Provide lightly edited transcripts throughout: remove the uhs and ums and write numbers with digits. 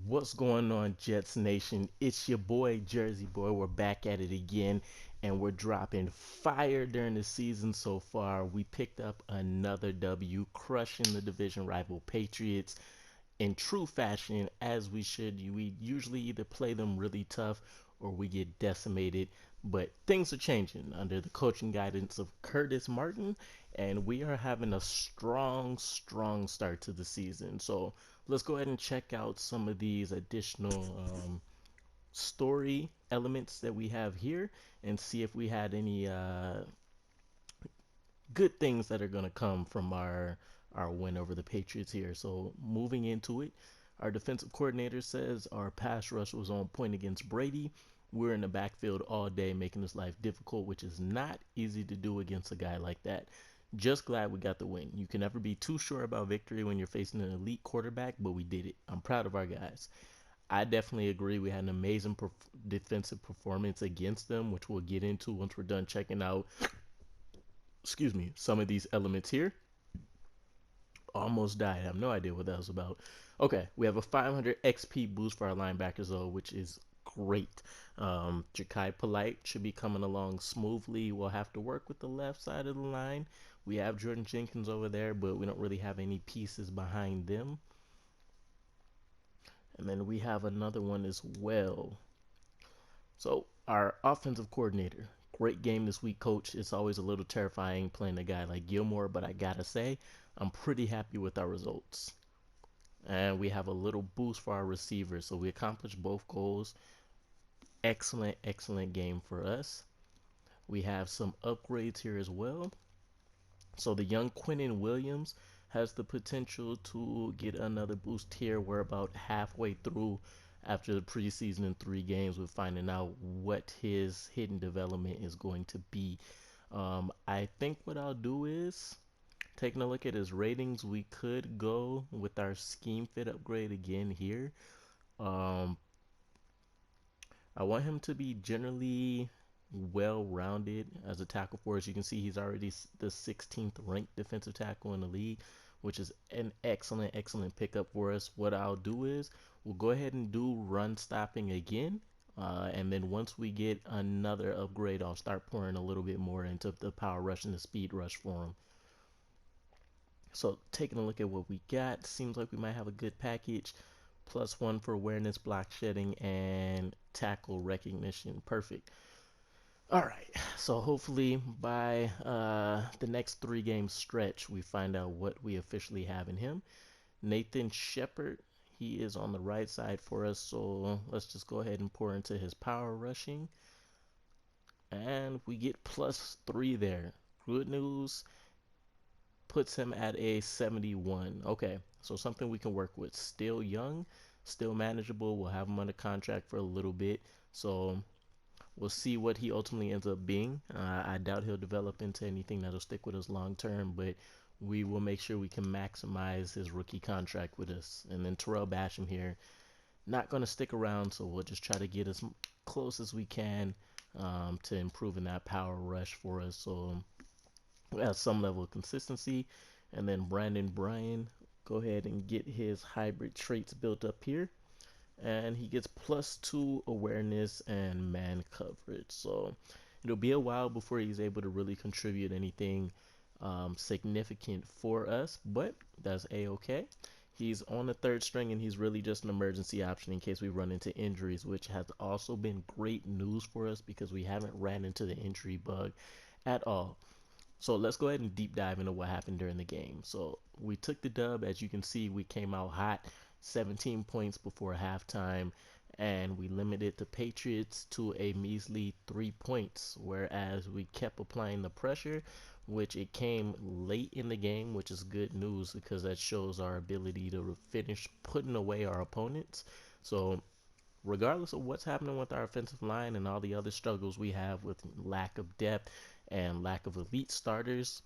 What's going on, Jets Nation? It's your boy, Jersey Boy. We're back at it again, and we're dropping fire during the season so far. We picked up another W, crushing the division rival Patriots in true fashion, as we should. We usually either play them really tough or we get decimated. But things are changing under the coaching guidance of Curtis Martin, and we are having a strong start to the season. So let's go ahead and check out some of these additional story elements that we have here and see if we had any good things that are going to come from our win over the Patriots here. So moving into it, our defensive coordinator says our pass rush was on point against Brady. We're in the backfield all day, making his life difficult, which is not easy to do against a guy like that. Just glad we got the win. You can never be too sure about victory when you're facing an elite quarterback, but we did it. I'm proud of our guys. I definitely agree. We had an amazing defensive performance against them, which we'll get into once we're done checking out, some of these elements here. Almost died. I have no idea what that was about. Okay, we have a 500 XP boost for our linebackers though, which is great. Ja'Kai Polite should be coming along smoothly. We'll have to work with the left side of the line. We have Jordan Jenkins over there, but we don't really have any pieces behind them. And then we have another one as well. So our offensive coordinator, great game this week, coach. It's always a little terrifying playing a guy like Gilmore, but I gotta say, I'm pretty happy with our results. And we have a little boost for our receivers. So we accomplished both goals. Excellent game for us. We have some upgrades here as well. So the young Quinnen Williams has the potential to get another boost here. We're about halfway through after the preseason in 3 games. We're finding out what his hidden development is going to be. I think what I'll do is taking a look at his ratings, we could go with our scheme fit upgrade again here. Um, I want him to be generally well-rounded as a tackle for us. You can see he's already the 16th ranked defensive tackle in the league, which is an excellent pickup for us. What I'll do is we'll go ahead and do run stopping again. And then once we get another upgrade, I'll start pouring a little bit more into the power rush and the speed rush for him. So taking a look at what we got, seems like we might have a good package. +1 for awareness, block shedding, and tackle recognition. Perfect. All right. So hopefully by the next 3 game stretch, we find out what we officially have in him. Nathan Shepard, he is on the right side for us. So let's just go ahead and pour into his power rushing. And we get +3 there. Good news, puts him at a 71. Okay, so something we can work with. Still young, still manageable. We'll have him under contract for a little bit. So we'll see what he ultimately ends up being. I doubt he'll develop into anything that'll stick with us long term, but we will make sure we can maximize his rookie contract with us. And then Terrell Basham here, not going to stick around, so we'll just try to get as close as we can to improving that power rush for us. So we have some level of consistency. And then Brandon Bryan, go ahead and get his hybrid traits built up here. And he gets +2 awareness and man coverage. So it'll be a while before he's able to really contribute anything significant for us, but that's a-okay. He's on the third string and he's really just an emergency option in case we run into injuries, which has also been great news for us because we haven't ran into the injury bug at all. So let's go ahead and deep dive into what happened during the game. So we took the dub. As you can see, we came out hot, 17 points before halftime, and we limited the Patriots to a measly 3 points, whereas we kept applying the pressure, which it came late in the game, which is good news because that shows our ability to finish putting away our opponents. So regardless of what's happening with our offensive line and all the other struggles we have with lack of depth and lack of elite starters,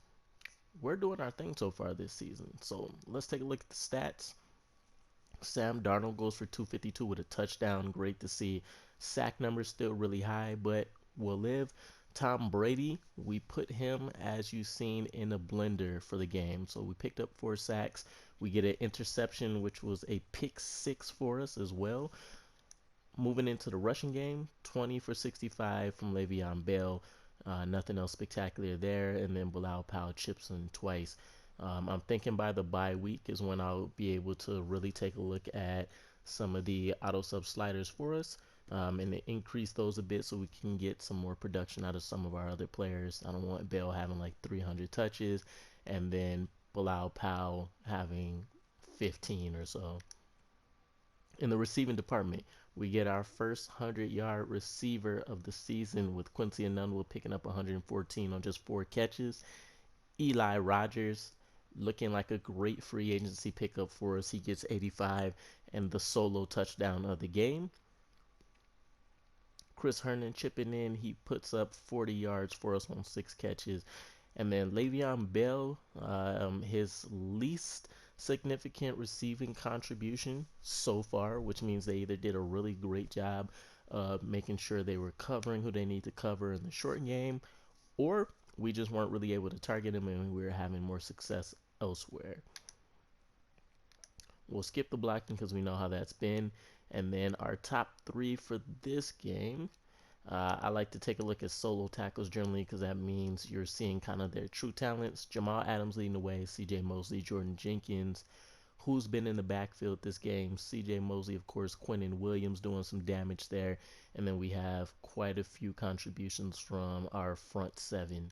we're doing our thing so far this season. So let's take a look at the stats. Sam Darnold goes for 252 with a touchdown. Great to see. Sack number still really high, but will live. Tom Brady, we put him, as you've seen, in a blender for the game. So we picked up 4 sacks. We get an interception, which was a pick six for us as well. Moving into the rushing game, 20 for 65 from Le'Veon Bell. Nothing else spectacular there. And then Bilal Powell chips in twice. I'm thinking by the bye week is when I'll be able to really take a look at some of the auto sub sliders for us, and increase those a bit so we can get some more production out of some of our other players. I don't want Bell having like 300 touches and then Bilal Powell having 15 or so. In the receiving department, we get our first 100-yard receiver of the season with Quincy Enunwa picking up 114 on just 4 catches. Eli Rogers looking like a great free agency pickup for us. He gets 85 and the solo touchdown of the game. Chris Herndon chipping in. He puts up 40 yards for us on 6 catches. And then Le'Veon Bell, his least significant receiving contribution so far, which means they either did a really great job making sure they were covering who they need to cover in the short game, or we just weren't really able to target him and we were having more success elsewhere. We'll skip the blocking because we know how that's been. And then our top 3 for this game, I like to take a look at solo tackles generally because that means you're seeing kind of their true talents. Jamal Adams leading the way, CJ Mosley, Jordan Jenkins. Who's been in the backfield this game? CJ Mosley, of course, Quentin Williams doing some damage there. And then we have quite a few contributions from our front 7.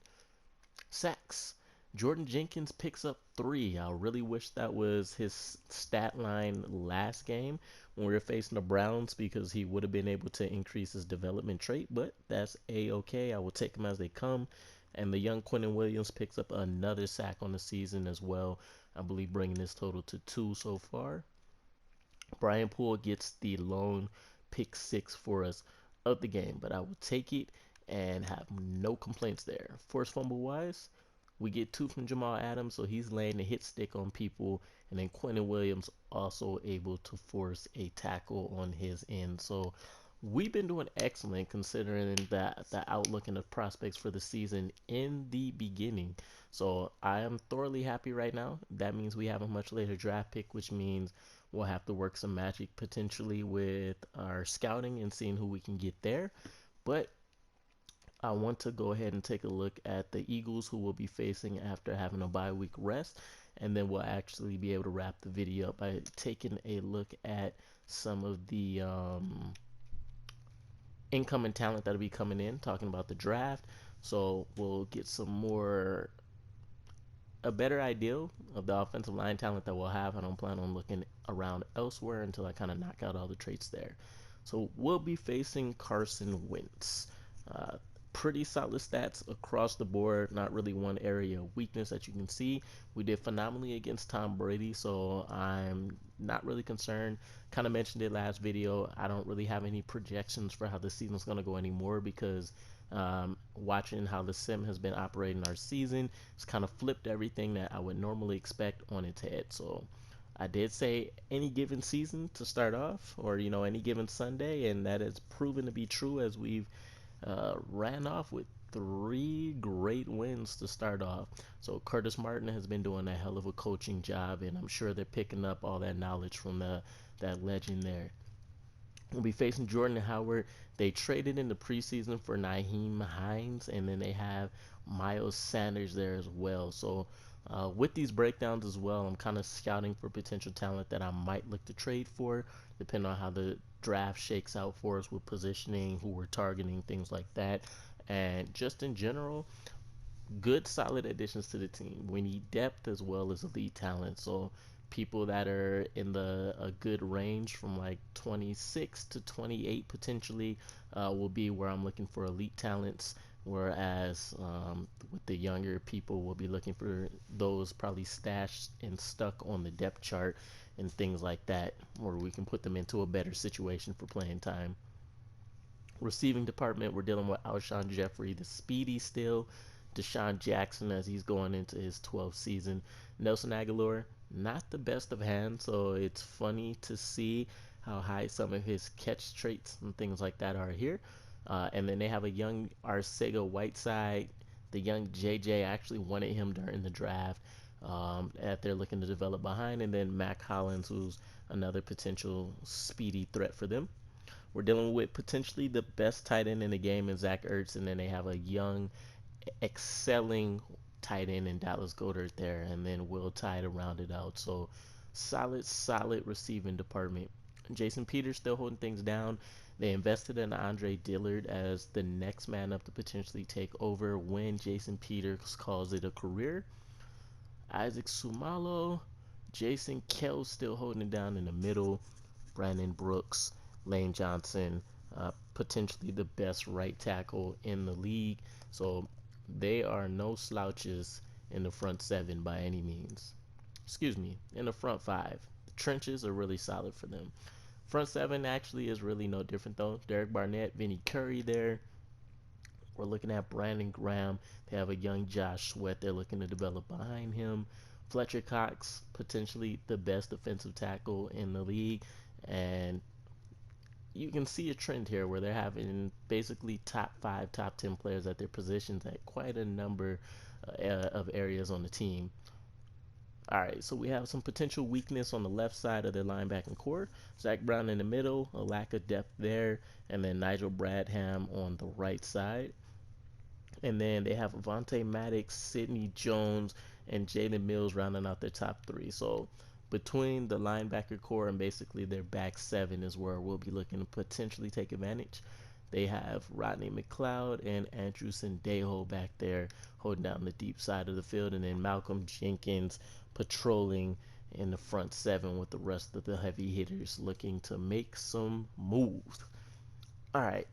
Sacks. Jordan Jenkins picks up 3. I really wish that was his stat line last game when we were facing the Browns because he would have been able to increase his development trait, but that's a-okay. I will take them as they come. And the young Quentin Williams picks up another sack on the season as well. I believe bringing this total to 2 so far. Brian Poole gets the lone pick 6 for us of the game, but I will take it and have no complaints there. Forced fumble wise, we get 2 from Jamal Adams, so he's laying a hit stick on people, and then Quentin Williams also able to force a tackle on his end. So we've been doing excellent considering that the outlook and the prospects for the season in the beginning. So I am thoroughly happy right now. That means we have a much later draft pick, which means we'll have to work some magic potentially with our scouting and seeing who we can get there. But I want to go ahead and take a look at the Eagles, who will be facing after having a bye week rest, and then we'll actually be able to wrap the video up by taking a look at some of the incoming talent that'll be coming in, talking about the draft. So we'll get a better idea of the offensive line talent that we'll have. I don't plan on looking around elsewhere until I kind of knock out all the traits there. So we'll be facing Carson Wentz. Pretty solid stats across the board, not really one area of weakness that you can see. We did phenomenally against Tom Brady, so I'm not really concerned. Kind of mentioned it last video. I don't really have any projections for how the season's going to go anymore because watching how the sim has been operating our season, it's kind of flipped everything that I would normally expect on its head. So I did say any given season to start off, or any given Sunday, and that has proven to be true as we've ran off with 3 great wins to start off. So Curtis Martin has been doing a hell of a coaching job, and I'm sure they're picking up all that knowledge from that legend there. We'll be facing Jordan Howard. They traded in the preseason for Nyheim Hines, and then they have Miles Sanders there as well. So with these breakdowns as well, I'm kind of scouting for potential talent that I might look to trade for, depending on how the draft shakes out for us with positioning, who we're targeting, things like that. And just in general, good solid additions to the team. We need depth as well as elite talent. So people that are in a good range from like 26 to 28 potentially will be where I'm looking for elite talents. Whereas with the younger people, we'll be looking for those probably stashed and stuck on the depth chart and things like that, where we can put them into a better situation for playing time. Receiving department, we're dealing with Alshon Jeffrey, the speedy still, Deshaun Jackson as he's going into his 12th season. Nelson Aguilar, not the best of hands, so it's funny to see how high some of his catch traits and things like that are here. And then they have a young Arcega Whiteside. The young JJ actually wanted him during the draft that they're looking to develop behind. And then Mac Hollins, who's another potential speedy threat for them. We're dealing with potentially the best tight end in the game in Zach Ertz, and then they have a young, excelling tight end in Dallas Goedert there, and then Will Tye to round it out. So solid receiving department. Jason Peters still holding things down. They invested in Andre Dillard as the next man up to potentially take over when Jason Peters calls it a career. Isaac Sumalo, Jason Kell still holding it down in the middle. Brandon Brooks, Lane Johnson, potentially the best right tackle in the league. So they are no slouches in the front seven by any means. Excuse me, in the front five. The trenches are really solid for them. Front seven actually is really no different though. Derek Barnett, Vinny Curry there. We're looking at Brandon Graham. They have a young Josh Sweat they're looking to develop behind him. Fletcher Cox, potentially the best defensive tackle in the league. And you can see a trend here where they're having basically top five, top 10 players at their positions at quite a number of areas on the team. All right, so we have some potential weakness on the left side of their linebacking core. Zach Brown in the middle, a lack of depth there, and then Nigel Bradham on the right side. And then they have Avante Maddox, Sidney Jones, and Jalen Mills rounding out their top three. So between the linebacker core and basically their back seven is where we'll be looking to potentially take advantage. They have Rodney McLeod and Andrew Sendejo back there holding down the deep side of the field, and then Malcolm Jenkins patrolling in the front seven with the rest of the heavy hitters looking to make some moves. All right,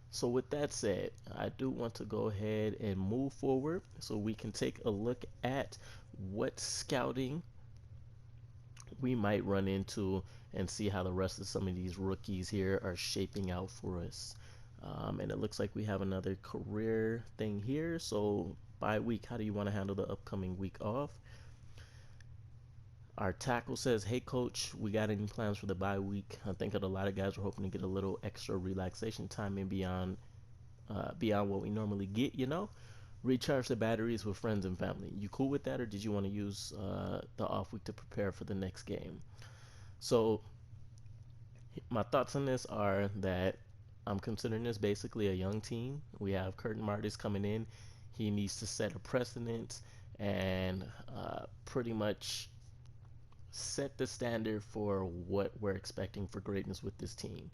so with that said, I do want to go ahead and move forward so we can take a look at what scouting we might run into and see how the rest of some of these rookies here are shaping out for us. And it looks like we have another career thing here. So bye week, how do you want to handle the upcoming week off? Our tackle says, hey coach, we got any plans for the bye week? I think that a lot of guys are hoping to get a little extra relaxation time and beyond what we normally get, recharge the batteries with friends and family. You cool with that, or did you want to use the off week to prepare for the next game? So my thoughts on this are that I'm considering this basically a young team. We have Curtin Martis coming in. He needs to set a precedent and pretty much set the standard for what we're expecting for greatness with this team.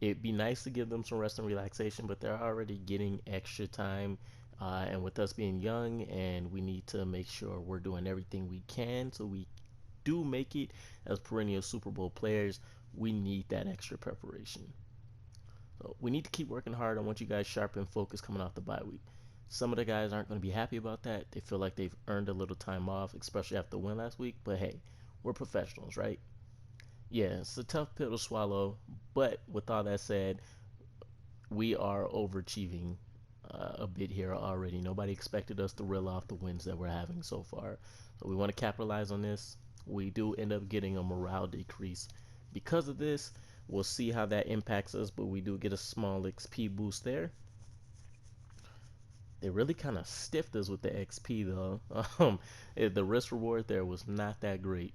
It'd be nice to give them some rest and relaxation, but they're already getting extra time. And with us being young, and we need to make sure we're doing everything we can so we do make it as perennial Super Bowl players, we need that extra preparation. So we need to keep working hard. I want you guys sharp and focused coming off the bye week. Some of the guys aren't going to be happy about that. They feel like they've earned a little time off, especially after the win last week. But hey, we're professionals, right? Yeah, it's a tough pill to swallow. But with all that said, we are overachieving a bit here already. Nobody expected us to reel off the wins that we're having so far. So we want to capitalize on this. We do end up getting a morale decrease because of this. We'll see how that impacts us, but we do get a small XP boost there. They really kind of stiffed us with the XP though. The risk reward there was not that great.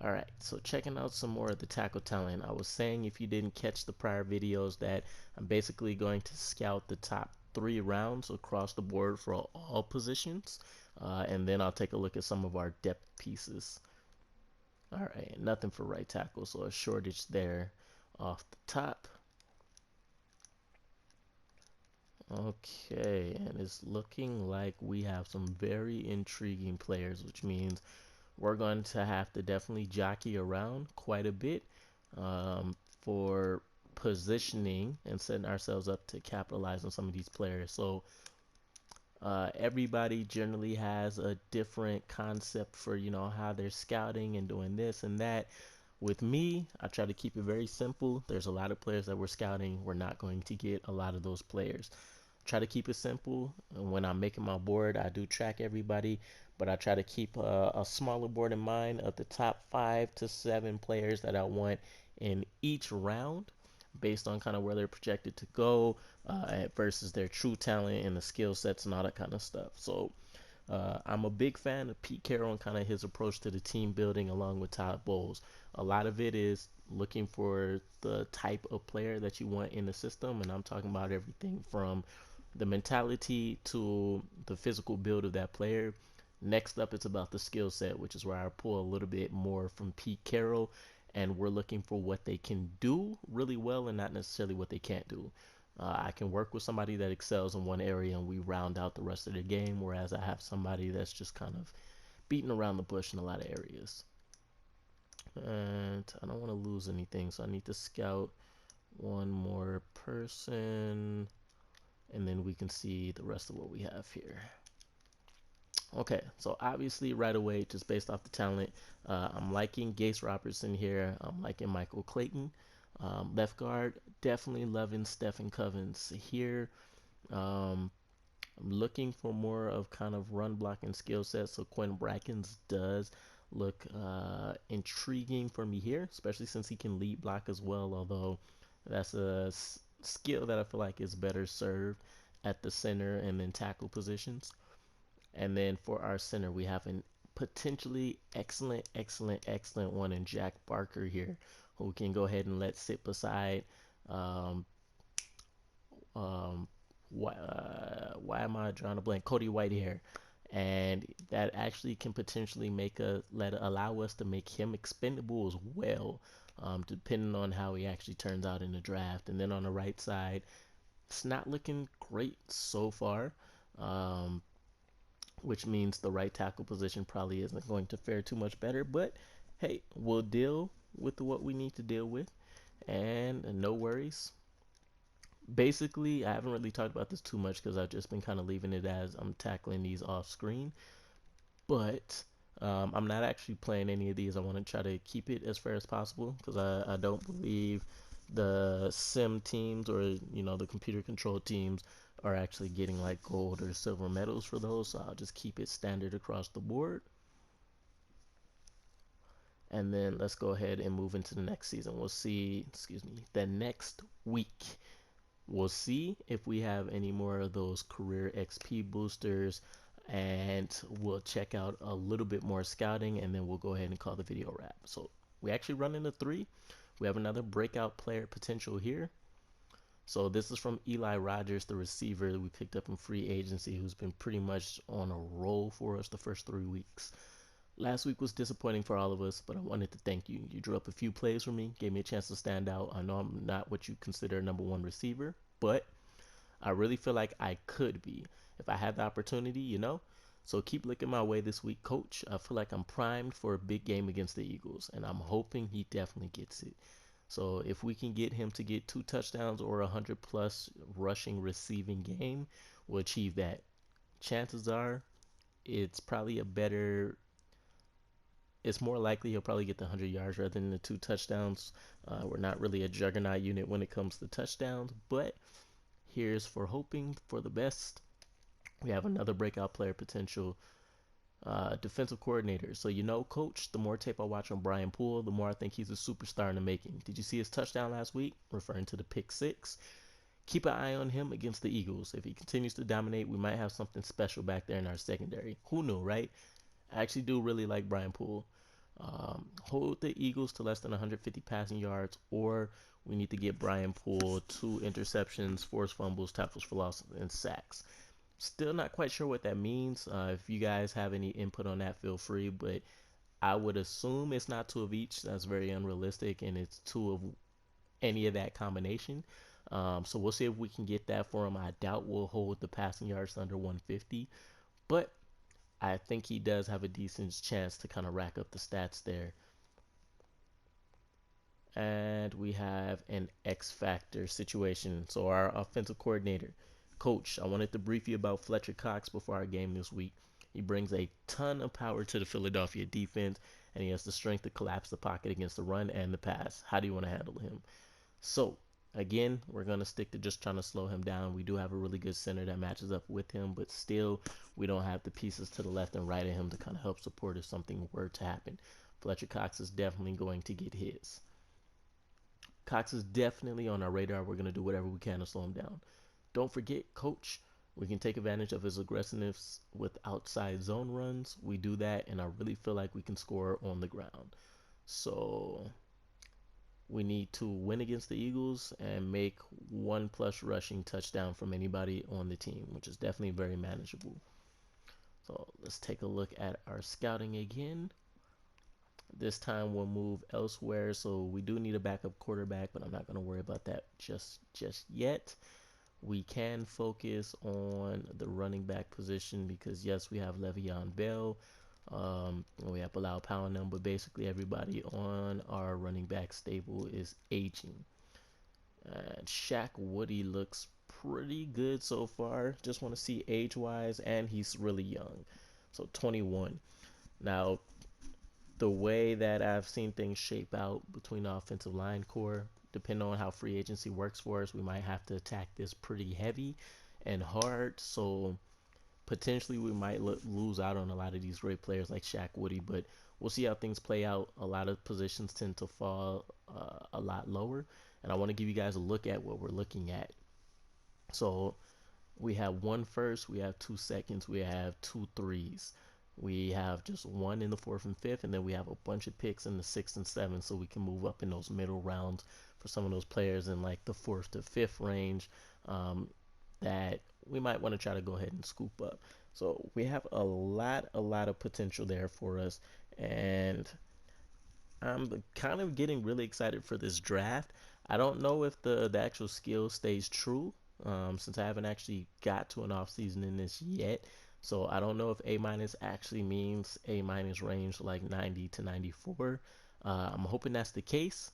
All right, so checking out some more of the tackle talent. I was saying, if you didn't catch the prior videos, that I'm basically going to scout the top 3 rounds across the board for all positions, and then I'll take a look at some of our depth pieces. All right, nothing for right tackle, so a shortage there off the top. Okay, and it's looking like we have some very intriguing players, which means we're going to have to definitely jockey around quite a bit for positioning and setting ourselves up to capitalize on some of these players. So everybody generally has a different concept for how they're scouting and doing this and that. With me, I try to keep it very simple. There's a lot of players that we're scouting. We're not going to get a lot of those players. Try to keep it simple. And when I'm making my board, I do track everybody, but I try to keep a smaller board in mind of the top 5 to 7 players that I want in each round. based on kind of where they're projected to go versus their true talent and the skill sets and all that kind of stuff. So I'm a big fan of Pete Carroll and kind of his approach to the team building along with Todd Bowles. A lot of it is looking for the type of player that you want in the system, and I'm talking about everything from the mentality to the physical build of that player. Next up, it's about the skill set, which is where I pull a little bit more from Pete Carroll, and we're looking for what they can do really well and not necessarily what they can't do. I can work with somebody that excels in one area and we round out the rest of the game, whereas I have somebody that's just kind of beating around the bush in a lot of areas. And I don't want to lose anything, so I need to scout one more person, and then we can see the rest of what we have here. Okay, so obviously right away, just based off the talent, I'm liking Gase Robertson here. I'm liking Michael Clayton. Left guard, definitely loving Stephen Covens here. Um, I'm looking for more of kind of run blocking skill sets. So Quinn Brackens does look intriguing for me here, especially since he can lead block as well. Although that's a skill that I feel like is better served at the center and then tackle positions. And then for our center, we have an potentially excellent one in Jack Barker here, who we can go ahead and let sit beside. Um, why am I drawing a blank? Cody Whitehair, and that actually can potentially make a allow us to make him expendable as well, depending on how he actually turns out in the draft. And then on the right side, it's not looking great so far. Um, which means the right tackle position probably isn't going to fare too much better. But hey, we'll deal with what we need to deal with, and no worries. Basically, I haven't really talked about this too much because I've just been kind of leaving it as I'm tackling these off screen. But I'm not actually playing any of these. I want to try to keep it as fair as possible because I don't believe the sim teams or the computer control teams are actually getting like gold or silver medals for those. So I'll just keep it standard across the board. And then let's go ahead and move into the next season. We'll see, excuse me, the next week. We'll see if we have any more of those career XP boosters, and we'll check out a little bit more scouting, and then we'll go ahead and call the video wrap. So we actually run into 3. We have another breakout player potential here. So this is from Eli Rogers, the receiver that we picked up in free agency, who's been pretty much on a roll for us the first 3 weeks. Last week was disappointing for all of us, but I wanted to thank you. You drew up a few plays for me, gave me a chance to stand out. I know I'm not what you consider a #1 receiver, but I really feel like I could be if I had the opportunity. So keep looking my way this week, coach. I feel like I'm primed for a big game against the Eagles, and I'm hoping he definitely gets it. So if we can get him to get 2 touchdowns or 100+ rushing receiving game, we'll achieve that. Chances are it's probably it's more likely he'll probably get the 100 yards rather than the 2 touchdowns. We're not really a juggernaut unit when it comes to touchdowns, but here's for hoping for the best. We have another breakout player potential. Defensive coordinator. So coach, the more tape I watch on Brian Poole, the more I think he's a superstar in the making. Did you see his touchdown last week? Referring to the pick 6. Keep an eye on him against the Eagles. If he continues to dominate, we might have something special back there in our secondary. Who knew, right? I actually do really like Brian Poole. Hold the Eagles to less than 150 passing yards, or we need to get Brian Poole 2 interceptions, forced fumbles, tackles for loss, and sacks. Still not quite sure what that means. If you guys have any input on that, feel free. But I would assume it's not 2 of each. That's very unrealistic, and it's 2 of any of that combination. So we'll see if we can get that for him. I doubt we'll hold the passing yards under 150, but I think he does have a decent chance to kind of rack up the stats there. And we have an X Factor situation. So our offensive coordinator, coach, I wanted to brief you about Fletcher Cox before our game this week. He brings a ton of power to the Philadelphia defense, and he has the strength to collapse the pocket against the run and the pass. How do you want to handle him? So again, we're going to stick to just trying to slow him down. We do have a really good center that matches up with him, but still we don't have the pieces to the left and right of him to kind of help support if something were to happen. Fletcher Cox is definitely going to get his. Cox is definitely on our radar. We're going to do whatever we can to slow him down. Don't forget, coach. We can take advantage of his aggressiveness with outside zone runs. We do that, and I really feel like we can score on the ground. So we need to win against the Eagles and make 1+ rushing touchdown from anybody on the team, which is definitely very manageable. So let's take a look at our scouting again. This time we'll move elsewhere. So we do need a backup quarterback, but I'm not going to worry about that just yet. We can focus on the running back position because yes, we have Le'Veon Bell. We have Bilal Powell, but basically everybody on our running back stable is aging. And Shaq Woody looks pretty good so far. Just want to see age-wise, and he's really young. So 21. Now, the way that I've seen things shape out between the offensive line core, depending on how free agency works for us, we might have to attack this pretty heavy and hard. So potentially we might lose out on a lot of these great players like Shaq Woody, but we'll see how things play out. A lot of positions tend to fall a lot lower, and I want to give you guys a look at what we're looking at. So we have 1 first, we have 2 seconds, we have 2 threes. We have just 1 in the 4th and 5th, and then we have a bunch of picks in the 6th and 7th, so we can move up in those middle rounds for some of those players in like the 4th to 5th range that we might want to try to go ahead and scoop up. So we have a lot of potential there for us, and I'm kind of getting really excited for this draft. I don't know if the actual skill stays true, since I haven't actually got to an off season in this yet. So I don't know if A- actually means A- range like 90 to 94. I'm hoping that's the case.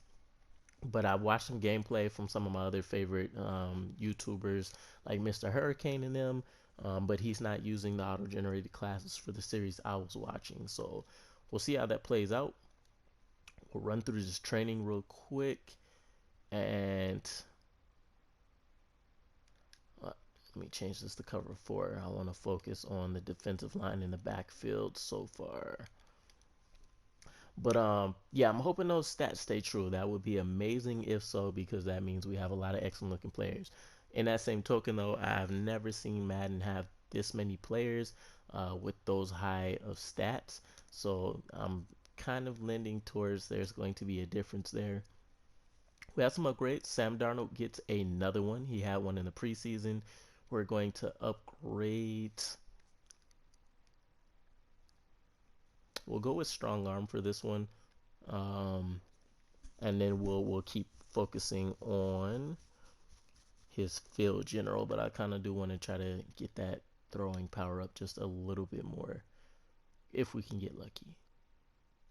But I've watched some gameplay from some of my other favorite YouTubers like Mr. Hurricane and them, but he's not using the auto-generated classes for the series I was watching. So we'll see how that plays out. We'll run through this training real quick, and let me change this to cover 4. I want to focus on the defensive line in the backfield so far. But yeah, I'm hoping those stats stay true. That would be amazing if so, because that means we have a lot of excellent looking players. In that same token though, I've never seen Madden have this many players with those high of stats. So I'm kind of lending towards there's going to be a difference there. We have some upgrades. Sam Darnold gets another one. He had one in the preseason. We're going to upgrade. We'll go with strong arm for this one, and then we'll keep focusing on his field general. But I kind of do want to try to get that throwing power up just a little bit more if we can get lucky.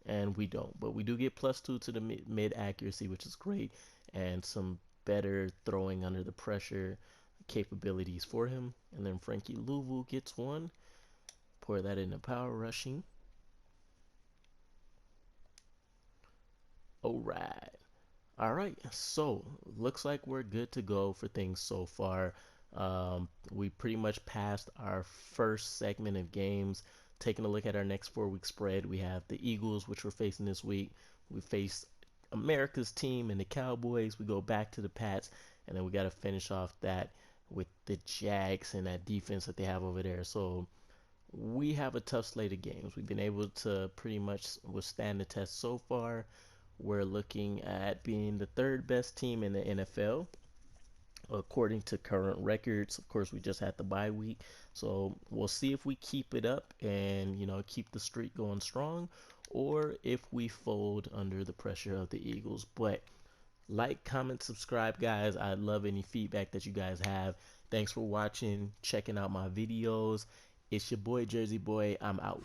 And we don't, but we do get +2 to the mid accuracy, which is great, and some better throwing under the pressure capabilities for him. And then Frankie Louvu gets 1. Pour that into power rushing. All right, so looks like we're good to go for things so far. We pretty much passed our first segment of games. Taking a look at our next 4-week spread, we have the Eagles, which we're facing this week. We face America's team and the Cowboys. We go back to the Pats, and then we got to finish off that with the Jags and that defense that they have over there. So we have a tough slate of games. We've been able to pretty much withstand the test so far. We're looking at being the 3rd best team in the NFL according to current records. Of course, we just had the bye week, so we'll see if we keep it up and keep the streak going strong, or if we fold under the pressure of the Eagles. But like, comment, subscribe, guys. I love any feedback that you guys have. Thanks for watching, checking out my videos. It's your boy Jersey Boy. I'm out.